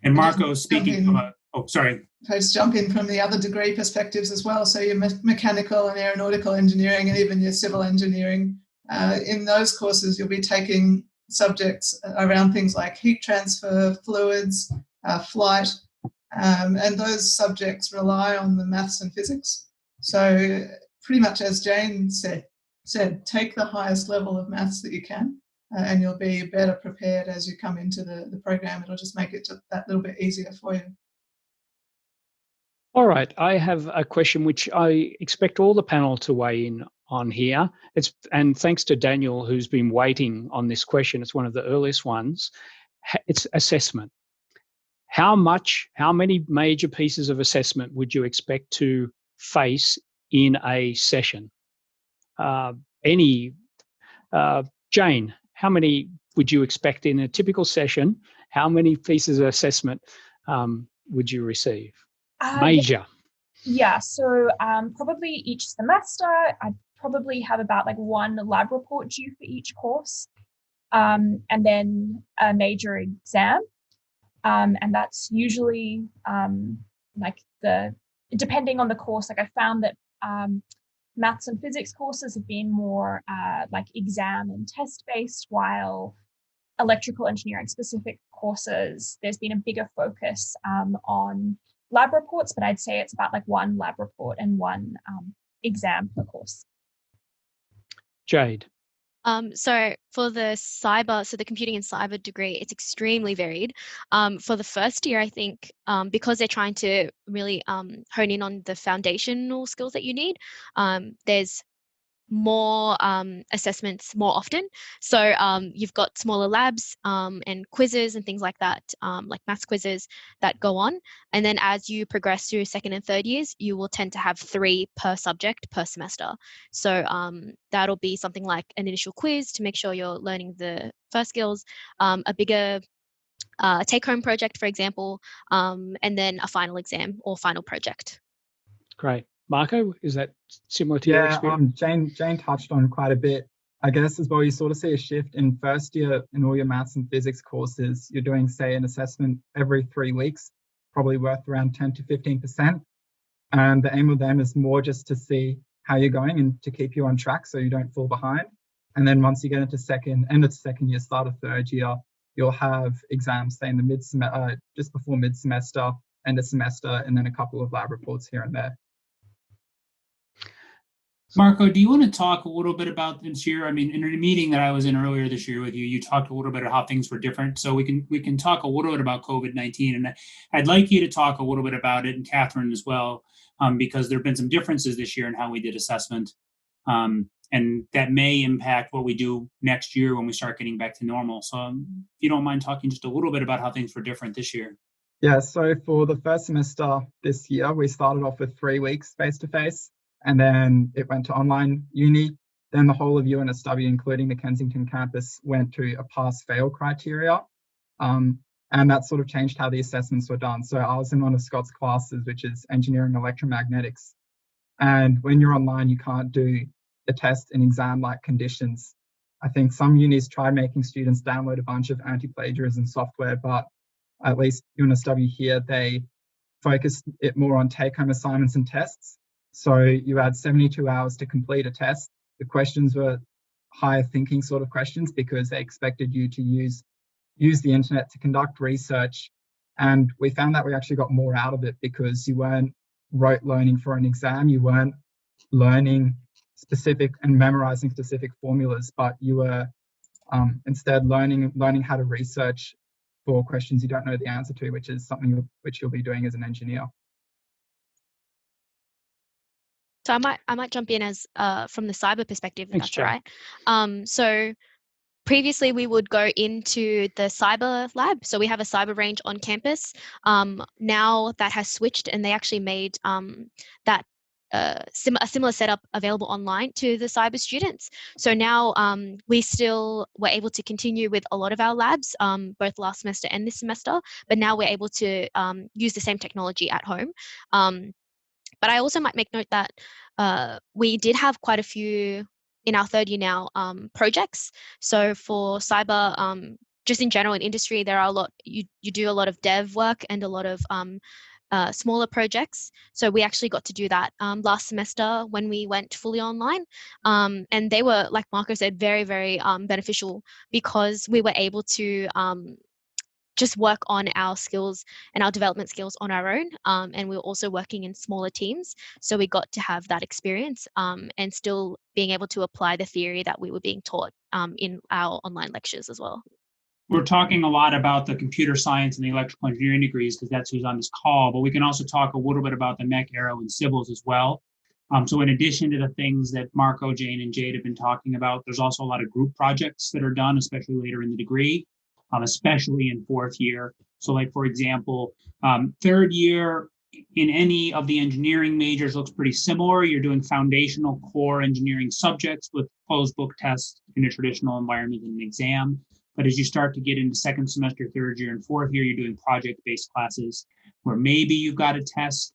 And Marco, speaking of sorry. I just jump in from the other degree perspectives as well. So your mechanical and aeronautical engineering and even your civil engineering. In those courses, you'll be taking subjects around things like heat transfer, fluids, flight, and those subjects rely on the maths and physics. So pretty much as Jane said, take the highest level of maths that you can, and you'll be better prepared as you come into the program. It'll just make it that little bit easier for you. All right, I have a question which I expect all the panel to weigh in on here. And thanks to Daniel, who's been waiting on this question. It's one of the earliest ones. It's assessment. How many major pieces of assessment would you expect to face in a session? Jane, how many would you expect in a typical session? How many pieces of assessment would you receive? Major. Yeah, so probably each semester, I'd probably have about like one lab report due for each course, and then a major exam. And that's usually like depending on the course, like I found that maths and physics courses have been more like exam and test based, while electrical engineering specific courses, there's been a bigger focus on lab reports, but I'd say it's about like one lab report and one exam per course. Jade. So for the the computing and cyber degree, it's extremely varied. For the first year, I think because they're trying to really hone in on the foundational skills that you need, there's more assessments more often. So you've got smaller labs and quizzes and things like that, like maths quizzes that go on. And then as you progress through second and third years, you will tend to have 3 per subject per semester. So that'll be something like an initial quiz to make sure you're learning the first skills, a bigger take-home project, for example, and then a final exam or final project. Great. Marco, is that similar to your experience? Jane touched on quite a bit. I guess as well, you sort of see a shift in first year in all your maths and physics courses. You're doing, say, an assessment every 3 weeks, probably worth around 10 to 15%. And the aim of them is more just to see how you're going and to keep you on track so you don't fall behind. And then once you get into end of second year, start of third year, you'll have exams, say, in the just before mid-semester, end of semester, and then a couple of lab reports here and there. Marco, do you want to talk a little bit about this year? I mean, in a meeting that I was in earlier this year with you, you talked a little bit about how things were different. So we can talk a little bit about COVID-19, and I'd like you to talk a little bit about it, and Catherine as well, because there have been some differences this year in how we did assessment, and that may impact what we do next year when we start getting back to normal. So if you don't mind talking just a little bit about how things were different this year. Yeah, so for the first semester this year, we started off with 3 weeks face-to-face. And then it went to online uni. Then the whole of UNSW, including the Kensington campus, went to a pass-fail criteria. And that sort of changed how the assessments were done. So I was in one of Scott's classes, which is engineering electromagnetics. And when you're online, you can't do the test in exam-like conditions. I think some unis tried making students download a bunch of anti-plagiarism software, but at least UNSW here, they focused it more on take-home assignments and tests. So you had 72 hours to complete a test. The questions were higher thinking sort of questions because they expected you to use the internet to conduct research. And we found that we actually got more out of it because you weren't rote learning for an exam. You weren't learning specific and memorizing specific formulas, but you were instead learning how to research for questions you don't know the answer to, which is something which you'll be doing as an engineer. So I might jump in as from the cyber perspective, if Thanks, that's all right. So previously we would go into the cyber lab. So we have a cyber range on campus. Now that has switched, and they actually made that a similar setup available online to the cyber students. So now we still were able to continue with a lot of our labs, both last semester and this semester, but now we're able to use the same technology at home. But I also might make note that we did have quite a few in our third year now projects. So for cyber, just in general in industry, there are a lot, you do a lot of dev work and a lot of smaller projects. So we actually got to do that last semester when we went fully online. And they were, like Marco said, very, very beneficial because we were able to just work on our skills and our development skills on our own. And we were also working in smaller teams. So we got to have that experience and still being able to apply the theory that we were being taught in our online lectures as well. We're talking a lot about the computer science and the electrical engineering degrees because that's who's on this call, but we can also talk a little bit about the mech, aero, and civils as well. So in addition to the things that Marco, Jane, and Jade have been talking about, there's also a lot of group projects that are done, especially later in the degree. Especially in fourth year. So like, for example, third year in any of the engineering majors looks pretty similar. You're doing foundational core engineering subjects with closed book tests in a traditional environment and an exam. But as you start to get into second semester, third year, and fourth year, you're doing project-based classes where maybe you've got a test,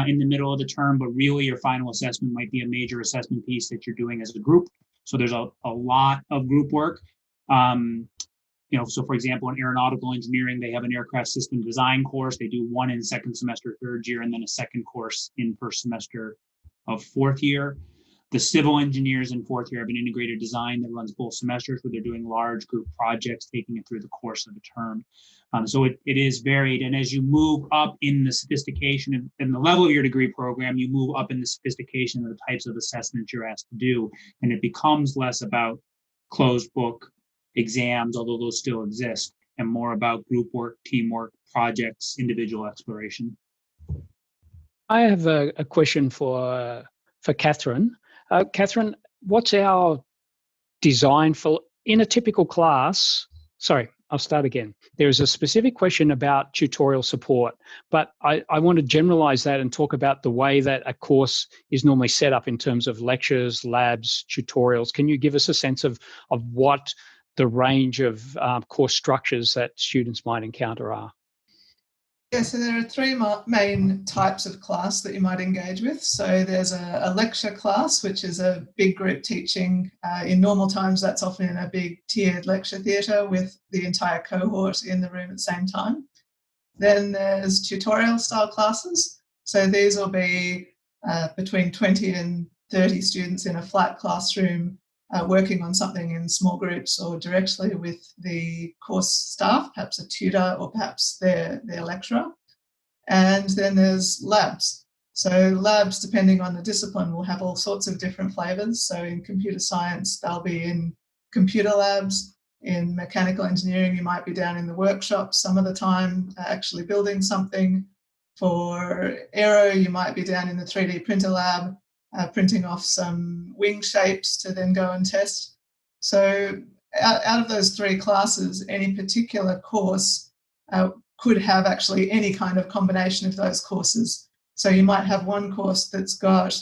in the middle of the term, but really your final assessment might be a major assessment piece that you're doing as a group. So there's a lot of group work. So for example, in aeronautical engineering, they have an aircraft system design course. They do one in second semester, third year, and then a second course in first semester of fourth year. The civil engineers in fourth year have an integrated design that runs both semesters, where they're doing large group projects, taking it through the course of the term. So it is varied. And as you move up in the sophistication and the level of your degree program, you move up in the sophistication of the types of assessments you're asked to do. And it becomes less about closed book exams, although those still exist, and more about group work, teamwork, projects, individual exploration. I have a question for Catherine. Catherine, what's our design for in a typical class? Sorry, I'll start again. There is a specific question about tutorial support, but I want to generalize that and talk about the way that a course is normally set up in terms of lectures, labs, tutorials. Can you give us a sense of what the range of course structures that students might encounter are? Yeah, so there are three main types of class that you might engage with. So there's a lecture class, which is a big group teaching. In normal times, that's often in a big tiered lecture theatre with the entire cohort in the room at the same time. Then there's tutorial style classes. So these will be between 20 and 30 students in a flat classroom working on something in small groups or directly with the course staff, perhaps a tutor or perhaps their lecturer. And then there's labs. So labs, depending on the discipline, will have all sorts of different flavours. So in computer science, they'll be in computer labs. In mechanical engineering, you might be down in the workshop some of the time, actually building something. For aero, you might be down in the 3D printer lab, printing off some wing shapes to then go and test. So out of those three classes, any particular course could have actually any kind of combination of those courses. So you might have one course that's got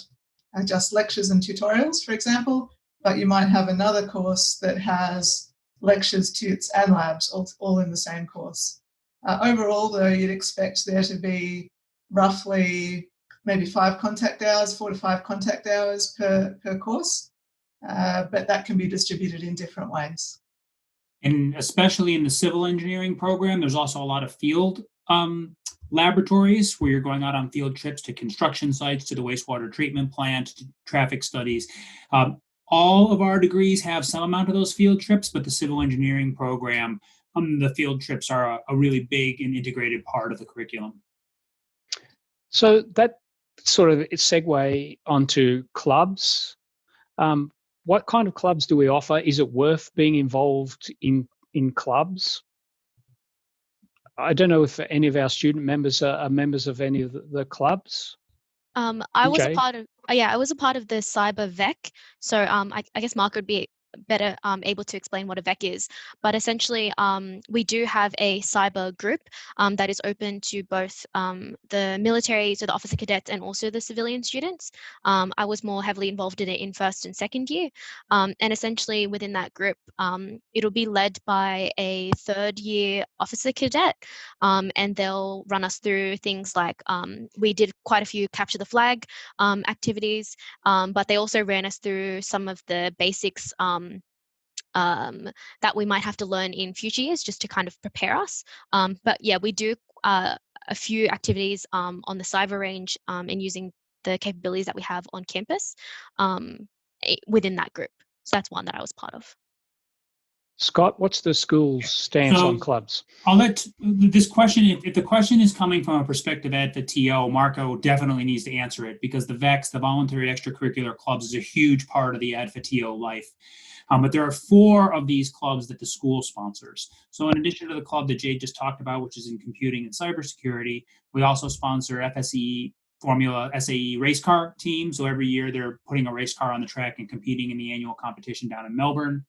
just lectures and tutorials, for example, but you might have another course that has lectures, tutes, and labs all in the same course. Overall, though, you'd expect there to be roughly maybe 4 to 5 contact hours per course, but that can be distributed in different ways. And especially in the civil engineering program, there's also a lot of field laboratories where you're going out on field trips to construction sites, to the wastewater treatment plant, to traffic studies. All of our degrees have some amount of those field trips, but the civil engineering program, the field trips are a really big and integrated part of the curriculum. So that sort of segue onto clubs. What kind of clubs do we offer? Is it worth being involved in clubs? I don't know if any of our student members are members of any of the clubs. I was a part of the cyber VEC. So I guess Mark would be better able to explain what a VEC is. But essentially, we do have a cyber group that is open to both the military, so the officer cadets, and also the civilian students. I was more heavily involved in it in first and second year. And essentially within that group, it'll be led by a third year officer cadet. And they'll run us through things like we did quite a few capture the flag activities, but they also ran us through some of the basics that we might have to learn in future years just to kind of prepare us. But yeah, we do a few activities on the cyber range and using the capabilities that we have on campus within that group. So that's one that I was part of. Scott, what's the school's stance on clubs? I'll let this question, if the question is coming from a perspective at the TO, Marco definitely needs to answer it, because the VECs, the voluntary extracurricular clubs, is a huge part of the ADFA TO life. But there are 4 of these clubs that the school sponsors. So in addition to the club that Jade just talked about, which is in computing and cybersecurity, we also sponsor FSE Formula SAE race car team. So every year they're putting a race car on the track and competing in the annual competition down in Melbourne.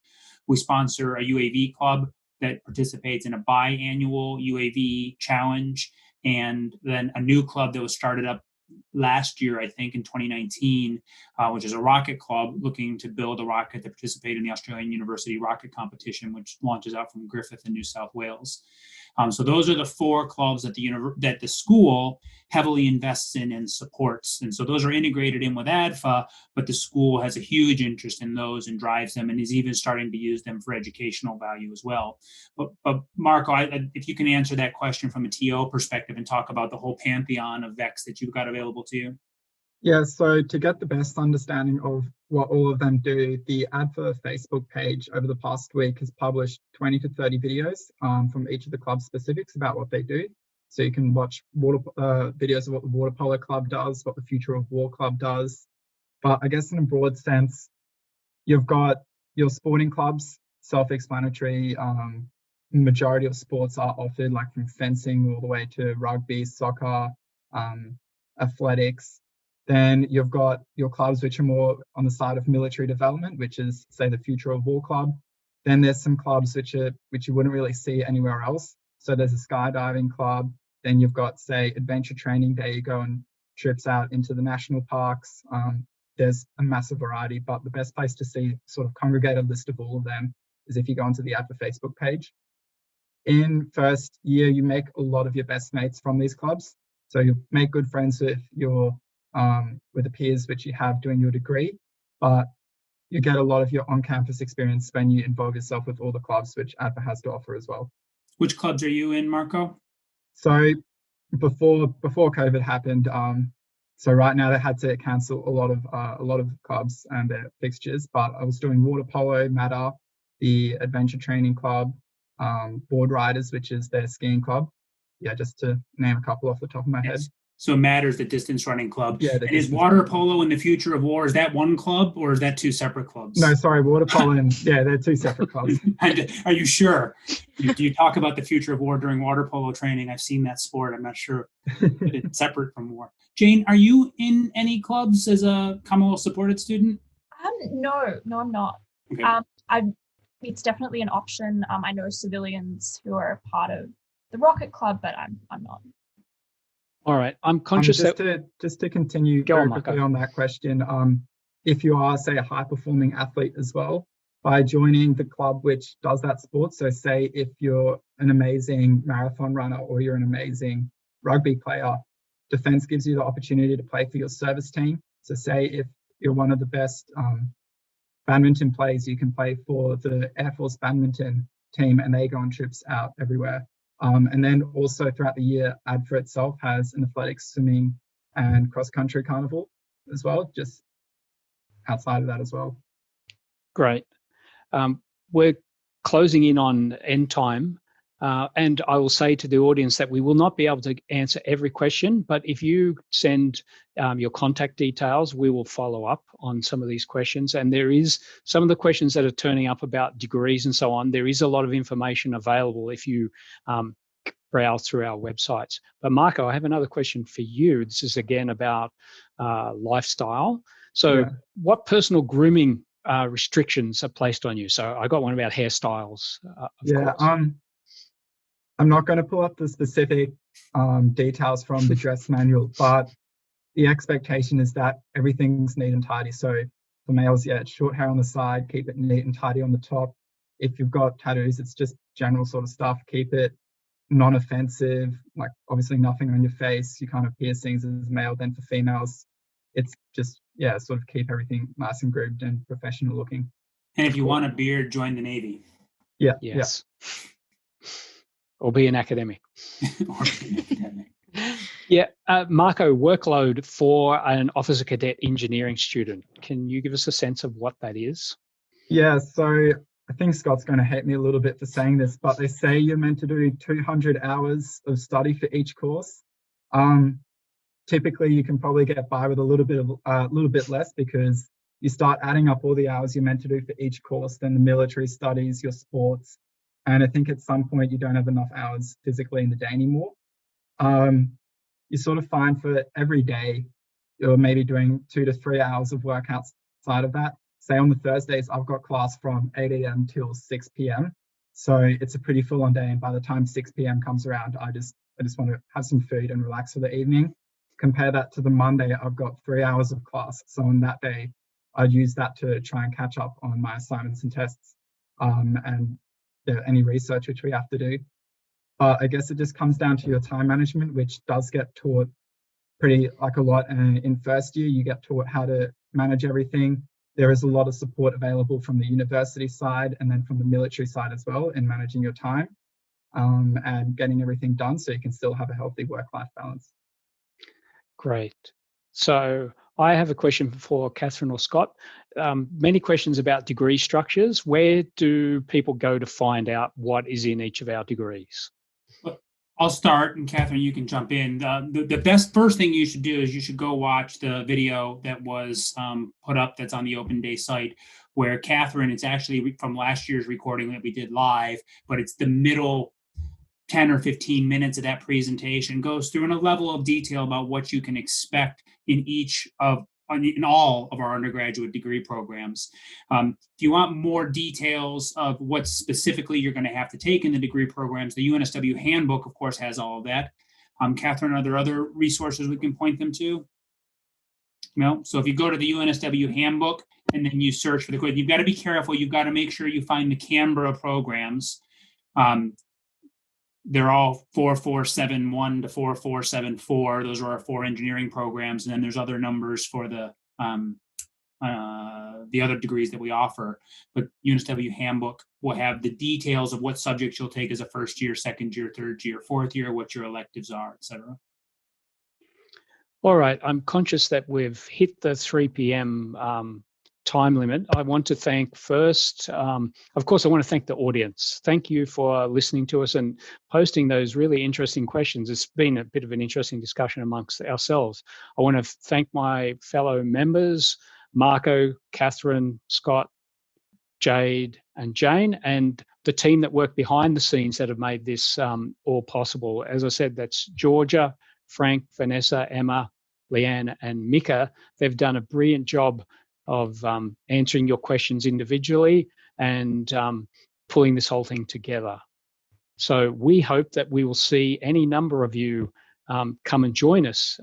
We sponsor a UAV club that participates in a biannual UAV challenge, and then a new club that was started up last year, I think in 2019, which is a rocket club looking to build a rocket to participate in the Australian University rocket competition, which launches out from Griffith in New South Wales. So those are the 4 clubs that that the school heavily invests in and supports. And so those are integrated in with ADFA, but the school has a huge interest in those and drives them and is even starting to use them for educational value as well. But Marco, if you can answer that question from a TO perspective and talk about the whole pantheon of VEX that you've got available to you. Yeah, so to get the best understanding of what all of them do, the ADFA Facebook page over the past week has published 20 to 30 videos from each of the club specifics about what they do. So you can watch videos of what the Water Polo Club does, what the Future of War Club does. But I guess in a broad sense, you've got your sporting clubs, self-explanatory. Majority of sports are offered, like from fencing all the way to rugby, soccer, athletics. Then you've got your clubs which are more on the side of military development, which is, say, the Future of War Club. Then there's some clubs which you wouldn't really see anywhere else. So there's a skydiving club. Then you've got, say, adventure training. There you go on trips out into the national parks. There's a massive variety, but the best place to see sort of congregated list of all of them is if you go onto the ADFA Facebook page. In first year, you make a lot of your best mates from these clubs. So you make good friends with the peers which you have doing your degree, but you get a lot of your on-campus experience when you involve yourself with all the clubs which ADFA has to offer as well. Which clubs are you in, Marco? So before COVID happened, so right now they had to cancel a lot of clubs and their fixtures, but I was doing water polo, Matter, the adventure training club, Board Riders, which is their skiing club. Yeah, just to name a couple off the top of my head. So Matter's the distance running club. Yeah. And is water polo in the Future of War, is that one club or is that 2 separate clubs? No, sorry, water polo and they're 2 separate clubs. And are you sure? Do you talk about the Future of War during water polo training? I've seen that sport. I'm not sure it's separate from war. Jane, are you in any clubs as a Commonwealth supported student? No, I'm not. Okay. It's definitely an option. I know civilians who are part of the Rocket Club, but I'm not. All right, I'm conscious just to continue very quickly on that question. If you are, say, a high-performing athlete as well, by joining the club which does that sport, so say if you're an amazing marathon runner or you're an amazing rugby player, Defence gives you the opportunity to play for your service team. So say if you're one of the best badminton players, you can play for the Air Force badminton team and they go on trips out everywhere. And then also throughout the year, ADFA itself has an athletics, swimming and cross-country carnival as well, just outside of that as well. Great. We're closing in on end time. And I will say to the audience that we will not be able to answer every question, but if you send your contact details, we will follow up on some of these questions. And there is some of the questions that are turning up about degrees and so on. There is a lot of information available if you browse through our websites. But Marco, I have another question for you. This is again about lifestyle. So what personal grooming restrictions are placed on you? So I got one about hairstyles, of course. I'm not going to pull up the specific details from the dress manual, but the expectation is that everything's neat and tidy. So for males, it's short hair on the side, keep it neat and tidy on the top. If you've got tattoos, it's just general sort of stuff. Keep it non-offensive, like obviously nothing on your face. You can't have piercings as male. Then for females, it's just, sort of keep everything nice and groomed and professional looking. And if you want a beard, join the Navy. Yes. Or be an academic. Marco, workload for an officer cadet engineering student. Can you give us a sense of what that is? Yeah, so I think Scott's going to hate me a little bit for saying this, but they say you're meant to do 200 hours of study for each course. Typically, you can probably get by with a little bit less because you start adding up all the hours you're meant to do for each course, then the military studies, your sports. And I think at some point you don't have enough hours physically in the day anymore. You sort of find for every day, you're maybe doing 2 to 3 hours of work outside of that. Say on the Thursdays, I've got class from 8 a.m. till 6 p.m. So it's a pretty full on day. And by the time 6 p.m. comes around, I just want to have some food and relax for the evening. Compare that to the Monday, I've got 3 hours of class. So on that day, I'd use that to try and catch up on my assignments and tests. And any research which we have to do. But I guess it just comes down to your time management, which does get taught pretty like a lot. And in first year, you get taught how to manage everything. There is a lot of support available from the university side and then from the military side as well in managing your time and getting everything done so you can still have a healthy work-life balance. Great. So I have a question for Catherine or Scott. Many questions about degree structures. Where do people go to find out what is in each of our degrees? I'll start, and Catherine, you can jump in. The best first thing you should do is you should go watch the video that was put up that's on the Open Day site, where Catherine, it's actually from last year's recording that we did live, but it's the middle 10 or 15 minutes of that presentation, goes through in a level of detail about what you can expect in all of our undergraduate degree programs. If you want more details of what specifically you're going to have to take in the degree programs, the UNSW handbook, of course, has all of that. Catherine, are there other resources we can point them to? No? So if you go to the UNSW handbook and then you search for the quiz, you've got to be careful. You've got to make sure you find the Canberra programs. They're all 4471 to 4474. Those are our 4 engineering programs. And then there's other numbers for the other degrees that we offer. But UNSW handbook will have the details of what subjects you'll take as a first year, second year, third year, fourth year, what your electives are, et cetera. All right. I'm conscious that we've hit the 3 p.m. Time limit. I want to thank first, of course, I want to thank the audience. Thank you for listening to us and posting those really interesting questions. It's been a bit of an interesting discussion amongst ourselves. I want to thank my fellow members, Marco, Catherine, Scott, Jade, and Jane, and the team that worked behind the scenes that have made this all possible. As I said, that's Georgia, Frank, Vanessa, Emma, Leanne, and Mika. They've done a brilliant job of answering your questions individually and pulling this whole thing together. So we hope that we will see any number of you come and join us.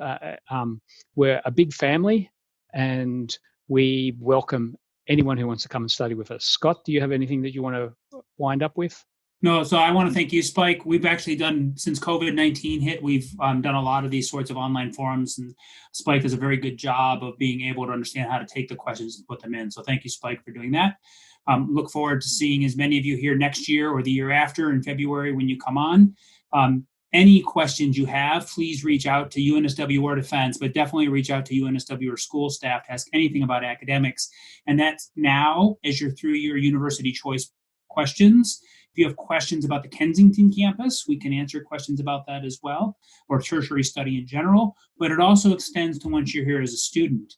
We're a big family and we welcome anyone who wants to come and study with us. Scott, do you have anything that you want to wind up with? No, so I want to thank you, Spike. We've actually done, since COVID-19 hit, we've done a lot of these sorts of online forums, and Spike does a very good job of being able to understand how to take the questions and put them in. So thank you, Spike, for doing that. Look forward to seeing as many of you here next year or the year after in February when you come on. Any questions you have, please reach out to UNSW or Defense, but definitely reach out to UNSW or school staff to ask anything about academics. And that's now, as you're through your university choice questions. If you have questions about the Kensington campus, we can answer questions about that as well, or tertiary study in general, but it also extends to once you're here as a student.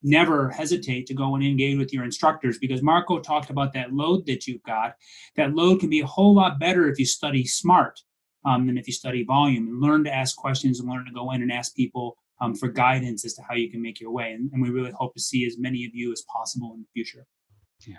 Never hesitate to go and engage with your instructors, because Marco talked about that load that you've got. That load can be a whole lot better if you study smart than if you study volume, and learn to ask questions and learn to go in and ask people for guidance as to how you can make your way. And we really hope to see as many of you as possible in the future. Yeah.